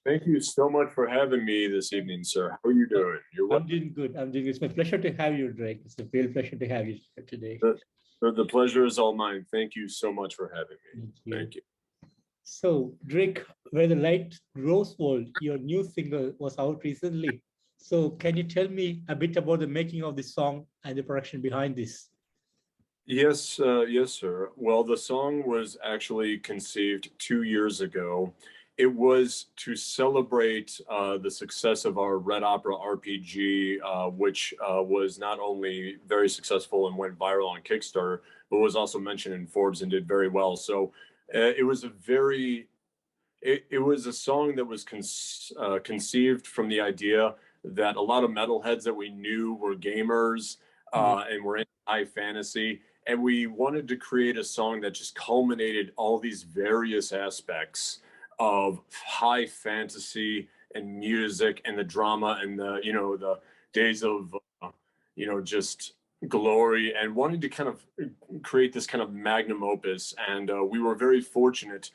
Thank you so much for having me this evening, sir. How are you doing? You're I'm welcome. doing good. I'm doing good. It's my pleasure to have you, Drake. It's a real pleasure to have you today. The pleasure is all mine. Thank you so much for having me. Thank you. Thank you. So, Drake, Where the Light Grows World, your new single was out recently. So, can you tell me a bit about the making of this song and the production behind this? Yes, yes, sir. Well, the song was actually conceived 2 years ago. It was to celebrate the success of our Red Opera RPG, which was not only very successful and went viral on Kickstarter, but was also mentioned in Forbes and did very well. So it was it was a song that was conceived from the idea that a lot of metalheads that we knew were gamers and were in high fantasy. And we wanted to create a song that just culminated all these various aspects of high fantasy and music and the drama and the days of just glory, and wanted to kind of create this kind of magnum opus. And we were very fortunate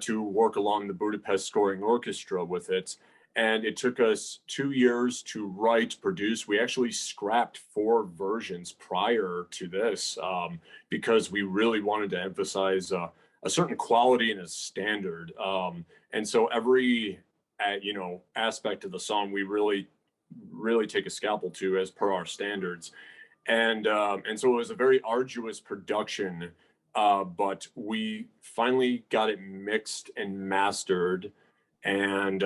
to work along the Budapest Scoring Orchestra with it. And it took us 2 years to write, produce. We actually scrapped 4 versions prior to this because we really wanted to emphasize a certain quality and a standard. And so every aspect of the song we really take a scalpel to as per our standards. And so it was a very arduous production, but we finally got it mixed and mastered, and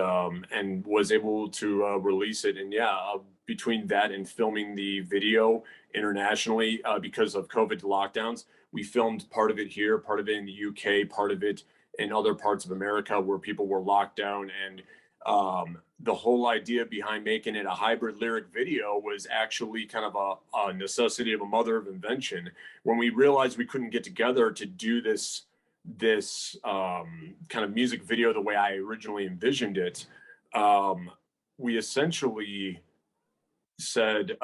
was able to release it. And between that and filming the video internationally because of COVID lockdowns, we filmed part of it here, part of it in the UK, part of it in other parts of America where people were locked down. And the whole idea behind making it a hybrid lyric video was actually kind of a necessity of a mother of invention. When we realized we couldn't get together to do this kind of music video the way I originally envisioned it, we essentially said,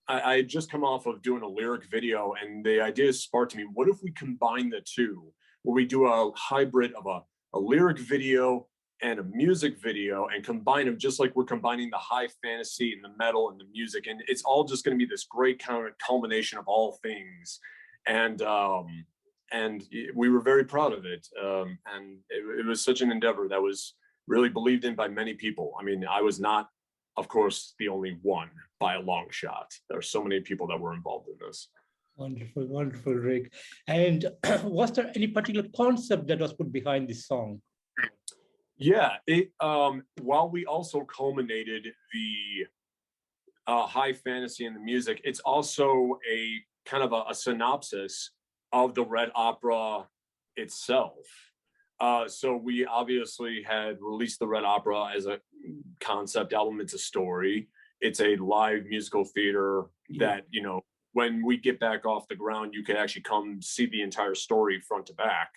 I had just come off of doing a lyric video, and the idea sparked to me, what if we combine the two, where we do a hybrid of a lyric video and a music video and combine them, just like we're combining the high fantasy and the metal and the music. And it's all just going to be this great kind of culmination of all things. And we were very proud of it. And it was such an endeavor that was really believed in by many people. I mean, I was not, of course, the only one by a long shot. There are so many people that were involved in this. Wonderful, wonderful, Rick. And was there any particular concept that was put behind this song? Yeah, while we also culminated the high fantasy and the music, it's also a kind of a synopsis of the Red Opera itself. So we obviously had released the Red Opera as a concept album. It's a story. It's a live musical theater that, when we get back off the ground, you can actually come see the entire story front to back.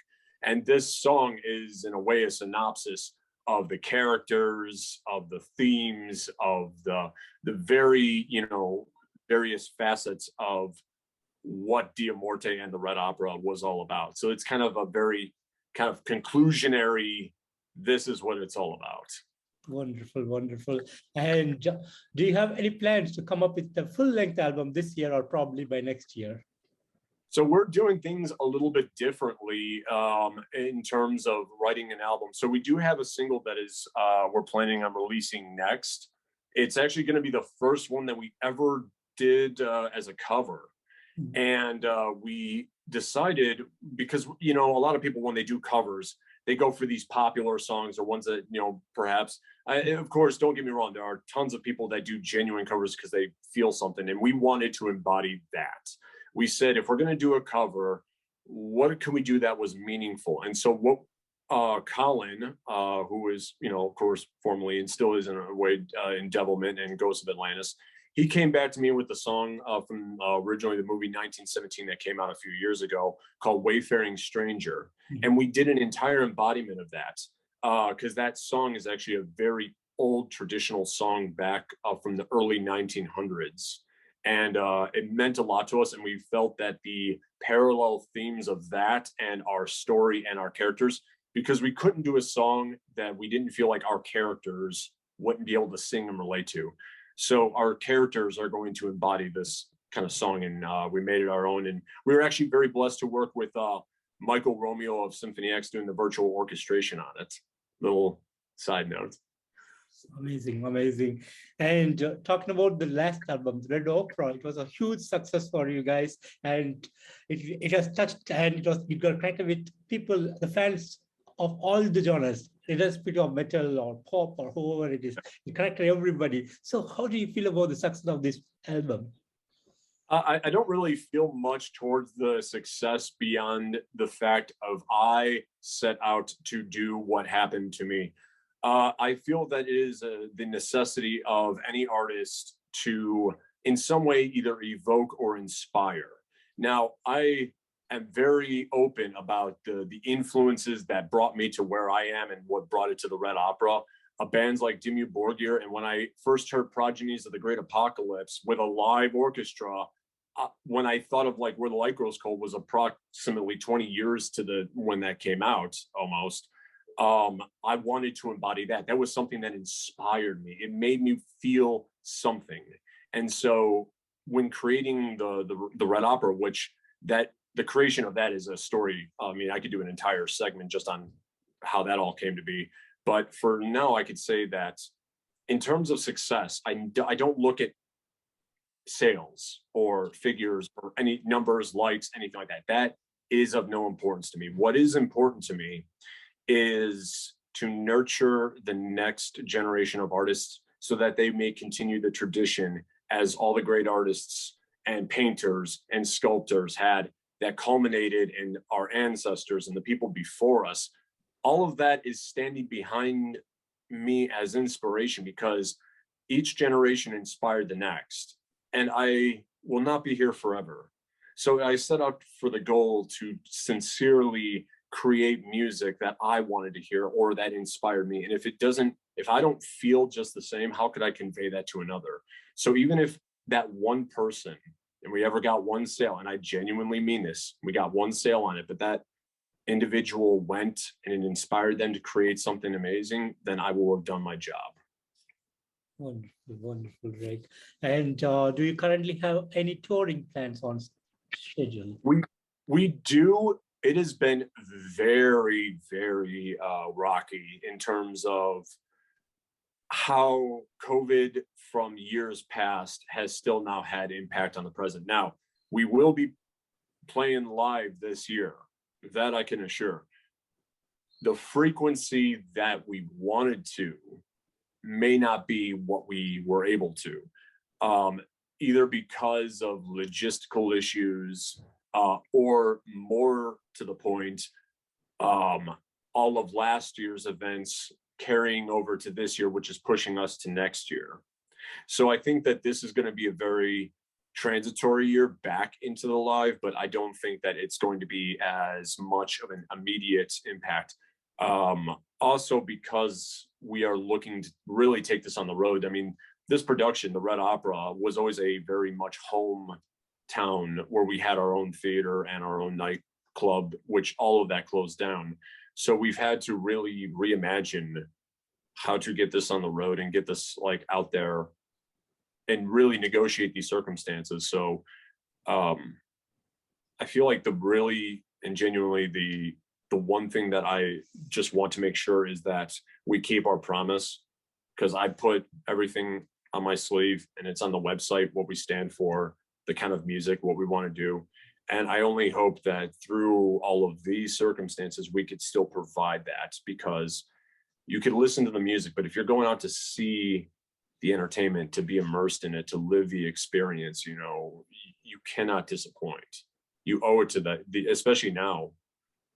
And this song is, in a way, a synopsis of the characters, of the themes, of the very, various facets of what DiAmorte and the Red Opera was all about. So it's kind of a very kind of conclusionary, this is what it's all about. Wonderful, wonderful. And do you have any plans to come up with the full-length album this year or probably by next year? So we're doing things a little bit differently in terms of writing an album. So we do have a single that is we're planning on releasing next. It's actually going to be the first one that we ever did as a cover. And we decided, because, a lot of people, when they do covers, they go for these popular songs or ones that, perhaps, of course, don't get me wrong, there are tons of people that do genuine covers because they feel something. And we wanted to embody that. We said, if we're going to do a cover, what can we do that was meaningful? And so what Colin, who is, of course, formerly and still is in a way in Devilment and Ghosts of Atlantis, he came back to me with the song from originally the movie 1917 that came out a few years ago called Wayfaring Stranger. And we did an entire embodiment of that because that song is actually a very old traditional song back from the early 1900s. And it meant a lot to us. And we felt that the parallel themes of that and our story and our characters because we couldn't do a song that we didn't feel like our characters wouldn't be able to sing and relate to. So our characters are going to embody this kind of song, and we made it our own. And we were actually very blessed to work with Michael Romeo of Symphony X doing the virtual orchestration on it. Little side note. Amazing, amazing. And talking about the last album, Red Opera, it was a huge success for you guys, and it has touched, and it got connected with people, the fans of all the genres, irrespective of metal or pop or whoever it is. It connected everybody. So how do you feel about the success of this album? I don't really feel much towards the success beyond the fact of I set out to do what happened to me. I feel that it is the necessity of any artist to, in some way, either evoke or inspire. Now, I am very open about the influences that brought me to where I am and what brought it to the Red Opera. Bands like Dimmu Borgir, and when I first heard Progenies of the Great Apocalypse with a live orchestra, when I thought of like Where the Light Grows Cold was approximately 20 years to when that came out, almost. I wanted to embody that. That was something that inspired me. It made me feel something. And so when creating the Red Opera, which the creation of that is a story. I mean, I could do an entire segment just on how that all came to be. But for now, I could say that in terms of success, I don't look at sales or figures or any numbers, likes, anything like that. That is of no importance to me. What is important to me is to nurture the next generation of artists so that they may continue the tradition as all the great artists and painters and sculptors had, that culminated in our ancestors and the people before us. All of that is standing behind me as inspiration, because each generation inspired the next, and I will not be here forever. So I set out for the goal to sincerely create music that I wanted to hear or that inspired me. And if I don't feel just the same, how could I convey that to another? So even if that one person, and we ever got one sale, and I genuinely mean this, we got one sale on it, but that individual went and it inspired them to create something amazing, then I will have done my job. Wonderful, wonderful, Rick. And do you currently have any touring plans on schedule? We do. It has been very, very rocky in terms of how COVID from years past has still now had impact on the present. Now, we will be playing live this year, that I can assure. The frequency that we wanted to may not be what we were able to, either because of logistical issues, or more to the point, all of last year's events carrying over to this year, which is pushing us to next year. So I think that this is going to be a very transitory year back into the live, but I don't think that it's going to be as much of an immediate impact. Also because we are looking to really take this on the road. I mean, this production, the Red Opera, was always a very much hometown where we had our own theater and our own nightclub, which all of that closed down. So we've had to really reimagine how to get this on the road and get this like out there and really negotiate these circumstances. So I feel like the really and genuinely the one thing that I just want to make sure is that we keep our promise, because I put everything on my sleeve and it's on the website, what we stand for, the kind of music, what we want to do. And I only hope that through all of these circumstances, we could still provide that, because you could listen to the music, but if you're going out to see the entertainment, to be immersed in it, to live the experience, you know, you cannot disappoint. You owe it to that, especially now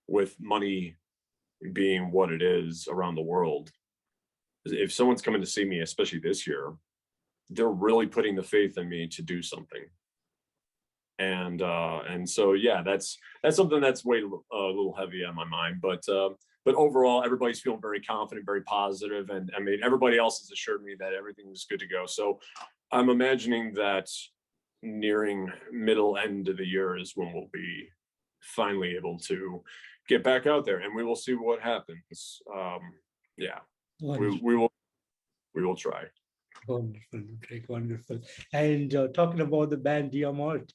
with money being what it is around the world. If someone's coming to see me, especially this year, they're really putting the faith in me to do something. And so yeah, that's something that's weighed a little heavy on my mind, but overall everybody's feeling very confident, very positive, and I mean everybody else has assured me that everything is good to go. So I'm imagining that nearing middle end of the year is when we'll be finally able to get back out there, and we will see what happens. Yeah, we will try. Wonderful, Drake, wonderful. And talking about the band DiAmorte,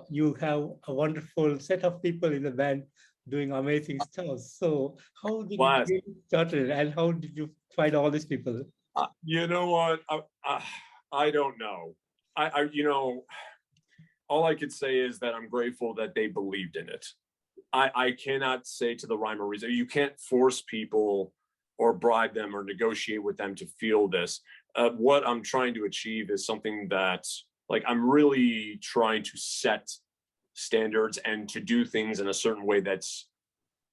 you have a wonderful set of people in the band doing amazing stuff. So how did you get started, and how did you find all these people? You know what? I don't know. You know, all I could say is that I'm grateful that they believed in it. I cannot say to the rhyme or reason. You can't force people or bribe them or negotiate with them to feel this. What I'm trying to achieve is something that, like, I'm really trying to set standards and to do things in a certain way that's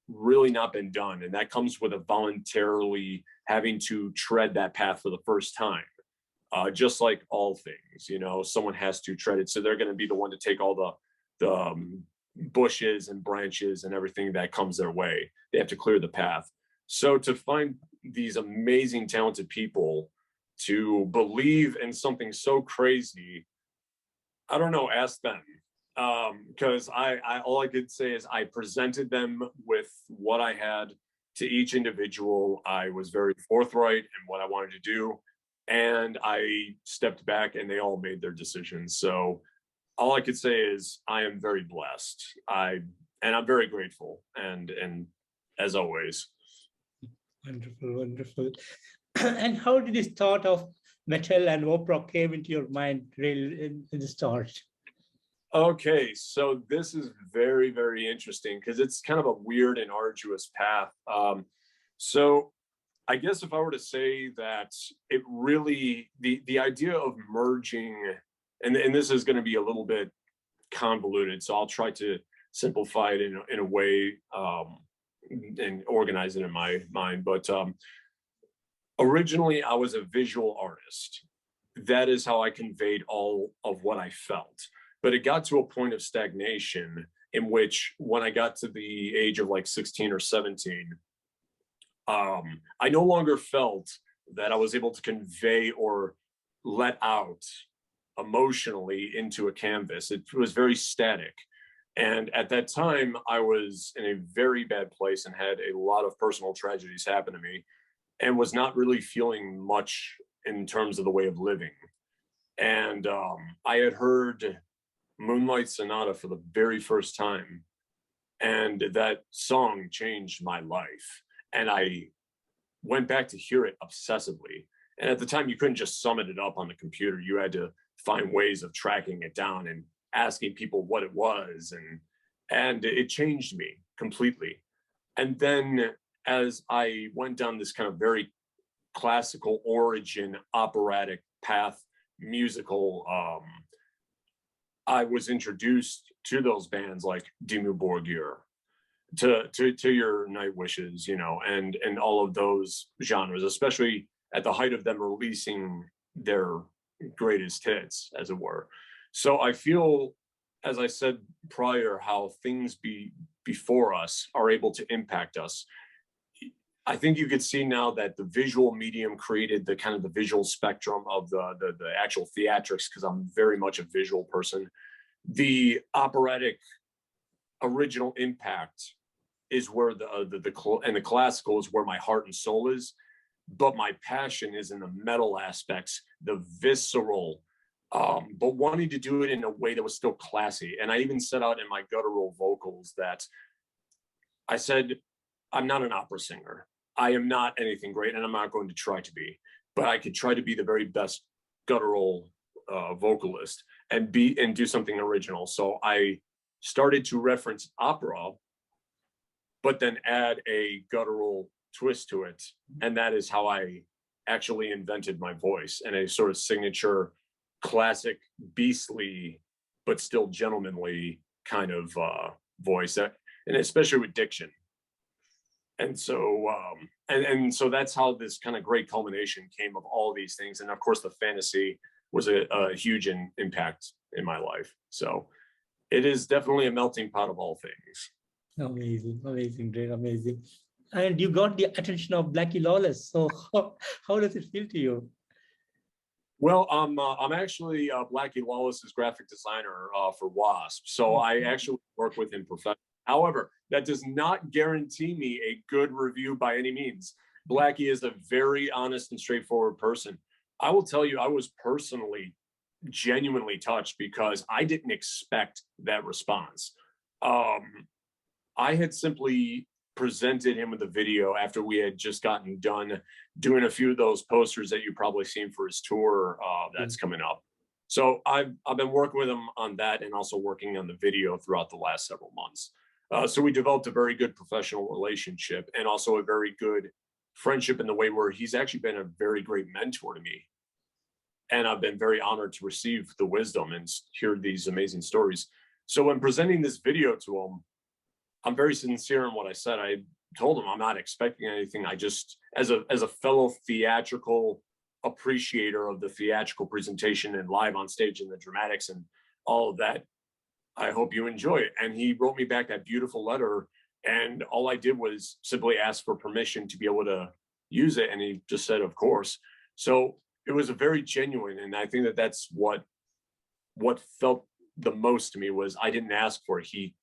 really not been done. And that comes with a voluntarily having to tread that path for the first time. Just like all things, you know, someone has to tread it. So they're going to be the one to take all the bushes and branches and everything that comes their way. They have to clear the path. So to find these amazing, talented people to believe in something so crazy, I don't know, ask them. Because I all I could say is I presented them with what I had to each individual. I was very forthright in what I wanted to do, and I stepped back and they all made their decisions. So all I could say is I am very blessed. I'm very grateful, and as always. Wonderful, wonderful. And how did this thought of metal and opera came into your mind really in the start? Okay, so this is very, very interesting because it's kind of a weird and arduous path. So I guess if I were to say that it really, the idea of merging, and this is going to be a little bit convoluted, so I'll try to simplify it in a way and organize it in my mind. But originally, I was a visual artist. That is how I conveyed all of what I felt. But it got to a point of stagnation in which, when I got to the age of like 16 or 17, I no longer felt that I was able to convey or let out emotionally into a canvas. It was very static. And at that time, I was in a very bad place and had a lot of personal tragedies happen to me and was not really feeling much in terms of the way of living. And I had heard Moonlight Sonata for the very first time, and that song changed my life. And I went back to hear it obsessively. And at the time, you couldn't just summon it up on the computer. You had to find ways of tracking it down and asking people what it was. And it changed me completely. And then as I went down this kind of very classical origin, operatic path, musical, I was introduced to those bands like Dimmu Borgir, to your Night Wishes, you know, and all of those genres, especially at the height of them releasing their greatest hits, as it were. So I feel, as I said prior, how things before us are able to impact us. I think you could see now that the visual medium created the kind of the visual spectrum of the actual theatrics, because I'm very much a visual person. The operatic original impact is where the classical is where my heart and soul is, but my passion is in the metal aspects, the visceral, but wanting to do it in a way that was still classy. And I even set out in my guttural vocals that I said, I'm not an opera singer. I am not anything great, and I'm not going to try to be, but I could try to be the very best guttural vocalist and do something original. So I started to reference opera, but then add a guttural twist to it. And that is how I actually invented my voice, and a sort of signature classic, beastly, but still gentlemanly kind of voice, and especially with diction. And so, and so that's how this kind of great culmination came of all these things. And of course, the fantasy was a huge impact in my life. So it is definitely a melting pot of all things. Amazing, amazing, great, amazing. And you got the attention of Blackie Lawless. So how does it feel to you? Well, I'm actually Blackie Lawless's graphic designer for WASP. So I actually work with him professionally. However, that does not guarantee me a good review by any means. Blackie is a very honest and straightforward person. I will tell you, I was personally genuinely touched because I didn't expect that response. I had simply presented him with a video after we had just gotten done doing a few of those posters that you've probably seen for his tour that's coming up. So I've been working with him on that and also working on the video throughout the last several months. So we developed a very good professional relationship and also a very good friendship in the way where he's actually been a very great mentor to me. And I've been very honored to receive the wisdom and hear these amazing stories. So when presenting this video to him, I'm very sincere in what I said. I told him I'm not expecting anything. I just, as a fellow theatrical appreciator of the theatrical presentation and live on stage and the dramatics and all of that, I hope you enjoy it. And he wrote me back that beautiful letter. And all I did was simply ask for permission to be able to use it. And he just said, of course. So it was a very genuine. And I think that that's what felt the most to me was I didn't ask for it. He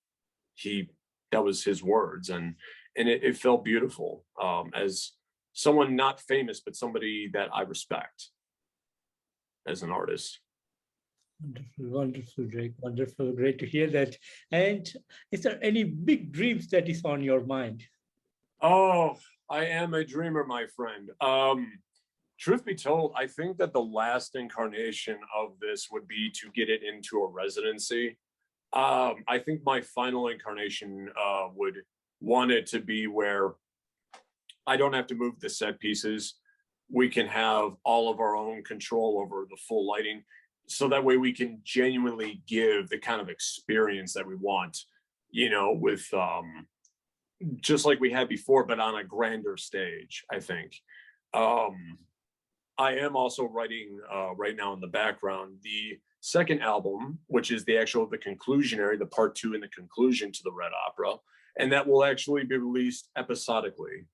that was his words. And it felt beautiful as someone not famous, but somebody that I respect as an artist. Wonderful, wonderful, Drake. Wonderful. Great to hear that. And is there any big dreams that is on your mind? Oh, I am a dreamer, my friend. Truth be told, I think that the last incarnation of this would be to get it into a residency. I think my final incarnation would want it to be where I don't have to move the set pieces. We can have all of our own control over the full lighting. So that way we can genuinely give the kind of experience that we want, you know, with just like we had before, but on a grander stage, I think. I am also writing right now in the background the second album, which is the conclusionary, the part 2 and the conclusion to the Red Opera. And that will actually be released episodically.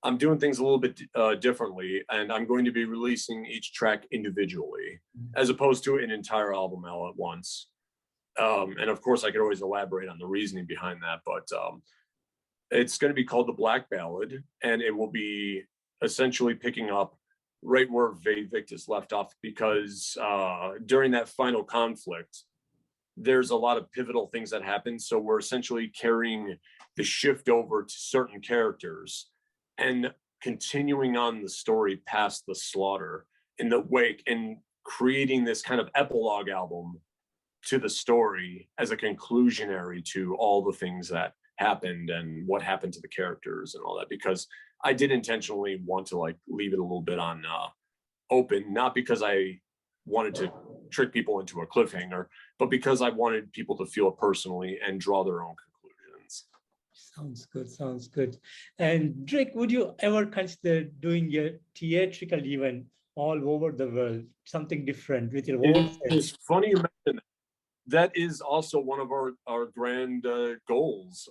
I'm doing things a little bit differently, and I'm going to be releasing each track individually, as opposed to an entire album all at once. And of course, I could always elaborate on the reasoning behind that, but it's going to be called the Black Ballad, and it will be essentially picking up right where Victus left off, because during that final conflict, there's a lot of pivotal things that happen. So we're essentially carrying the shift over to certain characters and continuing on the story past the slaughter in the wake and creating this kind of epilogue album to the story as a conclusionary to all the things that happened and what happened to the characters and all that, because I did intentionally want to like leave it a little bit on open, not because I wanted to trick people into a cliffhanger, but because I wanted people to feel it personally and draw their own conclusions. Sounds good, sounds good. And Drake, would you ever consider doing a theatrical event all over the world, something different with your own set? It's funny you mentioned that. That is also one of our grand goals.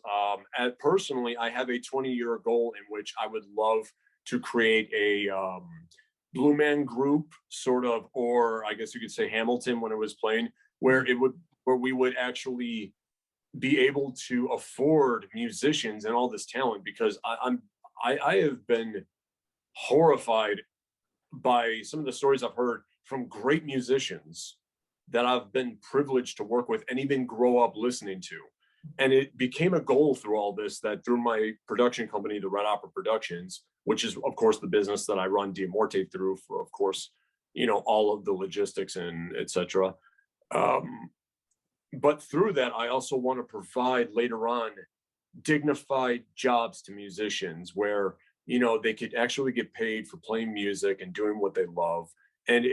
Personally, I have a 20-year goal in which I would love to create a Blue Man Group, sort of, or I guess you could say Hamilton when it was playing, where we would actually be able to afford musicians and all this talent, because I have been horrified by some of the stories I've heard from great musicians that I've been privileged to work with and even grow up listening to. And it became a goal through all this, that through my production company, the Red Opera Productions, which is of course the business that I run DiAmorte through for, of course, you know, all of the logistics and etc. But through that, I also want to provide later on dignified jobs to musicians where, you know, they could actually get paid for playing music and doing what they love. And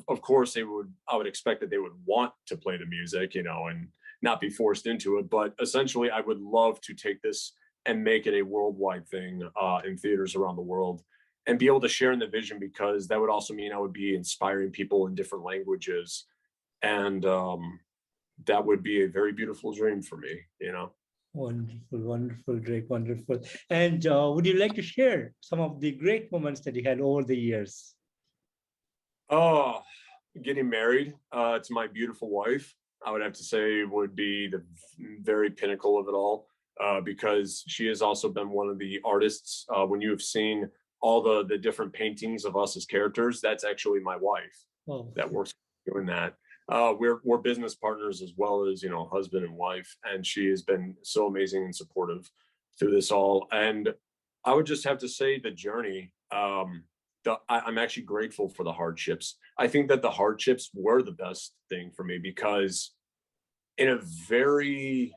of course, I would expect that they would want to play the music, you know, and not be forced into it. But essentially, I would love to take this and make it a worldwide thing in theaters around the world and be able to share in the vision, because that would also mean I would be inspiring people in different languages. And that would be a very beautiful dream for me, you know. Wonderful, wonderful, Drake, wonderful. And would you like to share some of the great moments that you had over the years? Oh, getting married to my beautiful wife, I would have to say would be the very pinnacle of it all. because she has also been one of the artists. When you have seen all the different paintings of us as characters, that's actually my wife that works doing that. We're business partners as well as, husband and wife, and she has been so amazing and supportive through this all. And I would just have to say the journey. I'm actually grateful for the hardships. I think that the hardships were the best thing for me because, in a very,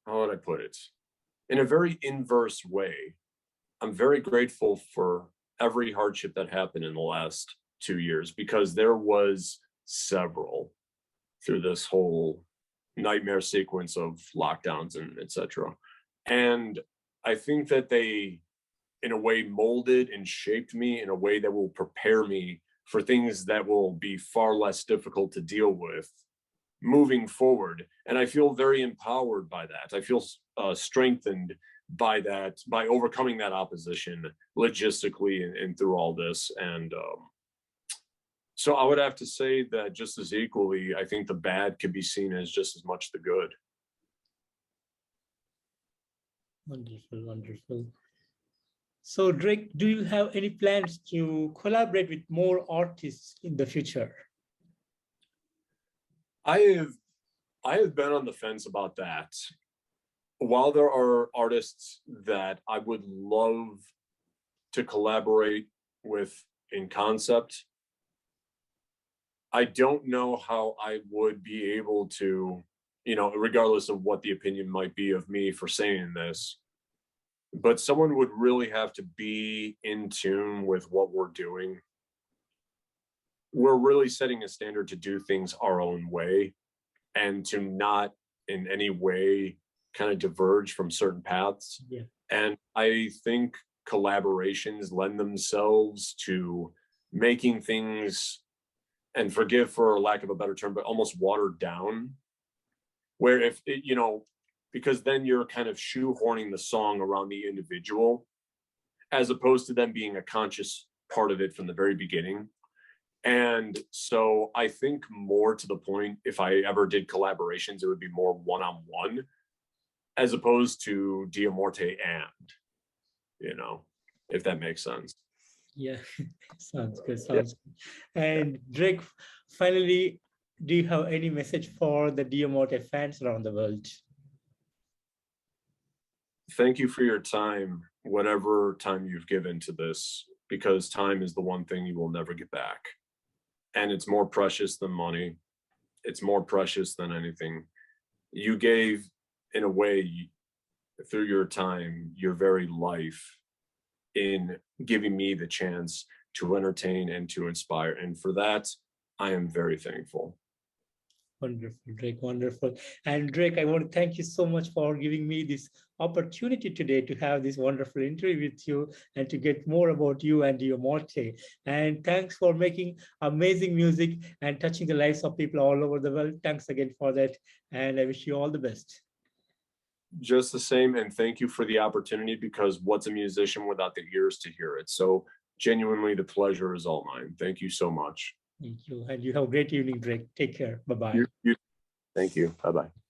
how would I put it? In a very inverse way, I'm very grateful for every hardship that happened in the last 2 years, because there was several through this whole nightmare sequence of lockdowns and etc. And I think that they, in a way, molded and shaped me in a way that will prepare me for things that will be far less difficult to deal with moving forward. And I feel very empowered by that. I feel strengthened by that, by overcoming that opposition logistically and through all this. And so I would have to say that just as equally, I think the bad can be seen as just as much the good. Wonderful, wonderful. So Drake, do you have any plans to collaborate with more artists in the future? I have been on the fence about that. While there are artists that I would love to collaborate with in concept, I don't know how I would be able to, regardless of what the opinion might be of me for saying this, but someone would really have to be in tune with what we're doing. We're really setting a standard to do things our own way and to not in any way kind of diverge from certain paths. Yeah. And I think collaborations lend themselves to making things, and forgive for lack of a better term, but almost watered down, where if it, because then you're kind of shoehorning the song around the individual as opposed to them being a conscious part of it from the very beginning. And so I think more to the point, if I ever did collaborations, it would be more one-on-one as opposed to DiAmorte and, if that makes sense. Yeah, sounds good. Sounds good. And Drake, finally, do you have any message for the DiAmorte fans around the world? Thank you for your time, whatever time you've given to this, because time is the one thing you will never get back. And it's more precious than money. It's more precious than anything. You gave, in a way, through your time, your very life in giving me the chance to entertain and to inspire. And for that, I am very thankful. Wonderful, Drake, wonderful. And Drake, I want to thank you so much for giving me this opportunity today to have this wonderful interview with you and to get more about you and DiAmorte. And thanks for making amazing music and touching the lives of people all over the world. Thanks again for that. And I wish you all the best. Just the same, and thank you for the opportunity, because what's a musician without the ears to hear it? So genuinely, the pleasure is all mine. Thank you so much. Thank you. And you have a great evening, Drake. Take care. Bye-bye. Thank you. Bye-bye.